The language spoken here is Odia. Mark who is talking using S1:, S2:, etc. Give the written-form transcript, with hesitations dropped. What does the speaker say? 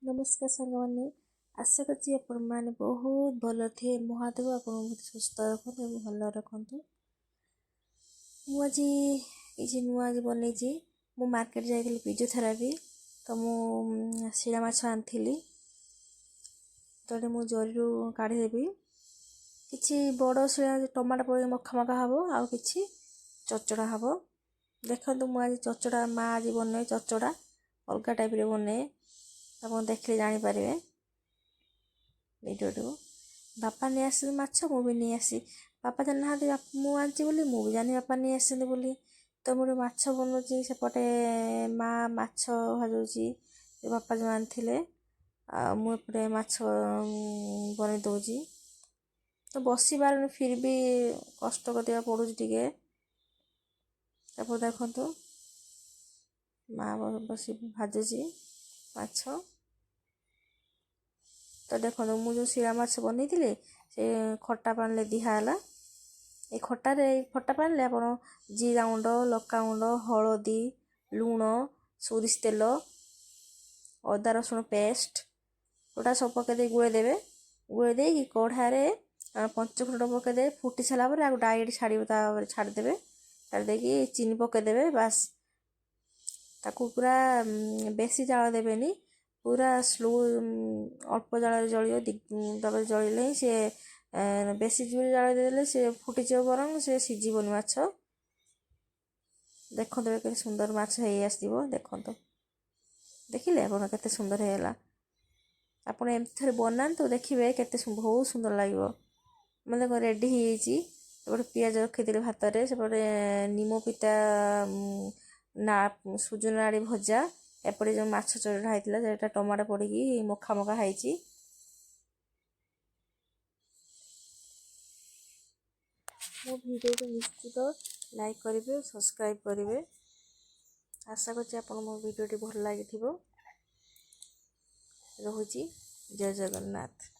S1: नमस्कार सांगମାନେ आशा करछि आपण माने बहुत भल थे महादेव आपण बहुत सुस्थ रखନ୍ତୁ ଏବଂ ଭଲ ରଖନ୍ତୁ। ମୁଁ ଆଜି କିଛି ନୂଆ ଆଜି ବନେଇଛି। ମୁଁ ମାର୍କେଟ ଯାଇଥିଲି ଫିଜିଓଥେରାପି ତ ମୁଁ ଶିଳା ମାଛ ଆଣିଥିଲି। ତଳେ ମୁଁ ଜରିରୁ କାଢ଼ିଦେବି। କିଛି ବଡ଼ ଶିଳା ଟମାଟୋ ପକେଇ ମଖା ମଖା ହେବ ଆଉ କିଛି ଚଚଡ଼ା ହେବ। ଦେଖନ୍ତୁ ମୁଁ ଆଜି ଚଚଡ଼ା ମା ଆଜି ବନାଏ ଚଚଡ଼ା ଅଲଗା ଟାଇପ୍ରେ ବନାଏ। ଆପଣ ଦେଖିଲେ ଜାଣିପାରିବେ ଭିଡ଼ିଓଟିକୁ। ବାପା ନେଇ ଆସିଛନ୍ତି ମାଛ, ମୁଁ ବି ନେଇ ଆସି। ବାପା ଜାଣିନାହାନ୍ତି ମୁଁ ଆଣିଛି ବୋଲି, ମୁଁ ବି ଜାଣିନି ବାପା ନେଇ ଆସିଛନ୍ତି ବୋଲି। ତ ମୁଁ ଗୋଟେ ମାଛ ବନାଉଛି, ସେପଟେ ମା ମାଛ ଭାଜୁଛି ବାପା ଯେଉଁ ଆଣିଥିଲେ, ଆଉ ମୁଁ ଏପଟେ ମାଛ ବନେଇ ଦେଉଛି। ତ ବସି ପାରୁନି, ଫିର୍ ବି କଷ୍ଟ କରିବାକୁ ପଡ଼ୁଛି ଟିକେ। ତାପରେ ଦେଖନ୍ତୁ ମା ବସି ଭାଜୁଛି ମାଛ। ତ ଦେଖନ୍ତୁ ମୁଁ ଯେଉଁ ଶିଳା ମାଛ ବନେଇଥିଲି ସେ ଖଟା ପାଣିରେ ଦିଆ ହେଲା। এই ଖଟା ପାଣିରେ ଆପଣ ଜିରା ଗୁଣ୍ଡ, ଲଙ୍କା ଗୁଣ୍ଡ, ହଳଦୀ, ଲୁଣ, ସୋରିଷ ତେଲ, ଅଦା ରସୁଣ ପେଷ୍ଟ ଗୋଟା ସବୁ ପକାଇ ଦେଇ ଗୋଳେଇ ଦେବେ। ଗୋଳେଇ ଦେଇକି କଢ଼ାରେ ପଞ୍ଚଫୁଟଣ ପକାଇଦେବେ। ଫୁଟି ସାରିଲା ପରେ ଆଉ ଡାଇରେକ୍ଟ ତାପରେ ଛାଡ଼ିଦେବେ। ଛାଡ଼ି ଦେଇକି ଚିନି ପକାଇଦେବେ। ବାସ୍ ତାକୁ ପୁରା ବେଶୀ ଜାଳ ଦେବେନି, ପୁରା ସ୍ଲୋ ଅଳ୍ପ ଜାଳରେ ଜଳିବ। ତାପରେ ଜଳିଲେ ହିଁ ସେ ବେଶୀ ଜୋରେ ଜାଳ ଦେଇଦେଲେ ସେ ଫୁଟିଯିବ, ବରଂ ସେ ସିଝିବନି ମାଛ। ଦେଖନ୍ତୁ କେତେ ସୁନ୍ଦର ମାଛ ହେଇ ଆସିଥିବ। ଦେଖନ୍ତୁ, ଦେଖିଲେ ଆପଣ କେତେ ସୁନ୍ଦର ହେଇଗଲା। ଆପଣ ଏମିତି ଥରେ ବନାନ୍ତୁ, ଦେଖିବେ କେତେ ବହୁତ ସୁନ୍ଦର ଲାଗିବ। ମାନେ ଦେଖ ରେଡ଼ି ହେଇଯାଇଛି। ଏପଟେ ପିଆଜ ରଖିଥିଲି ଭାତରେ, ସେପଟେ ନିମ ପିତା ସୁଜୁନା ନାଡ଼ି ଭଜା, ଏପଟେ ଯେଉଁ ମାଛ ଚଢ଼ା ହେଇଥିଲା ସେଟା ଟମାଟୋ ପଡ଼ିକି ମଖା ମଖା ହେଇଛି। ମୋ ଭିଡ଼ିଓକୁ ନିଶ୍ଚିତ ଲାଇକ୍ କରିବେ, ସବସ୍କ୍ରାଇବ୍ କରିବେ। ଆଶା କରୁଛି ଆପଣଙ୍କୁ ମୋ ଭିଡ଼ିଓଟି ଭଲ ଲାଗିଥିବ। ରହୁଛି, ଜୟ ଜଗନ୍ନାଥ।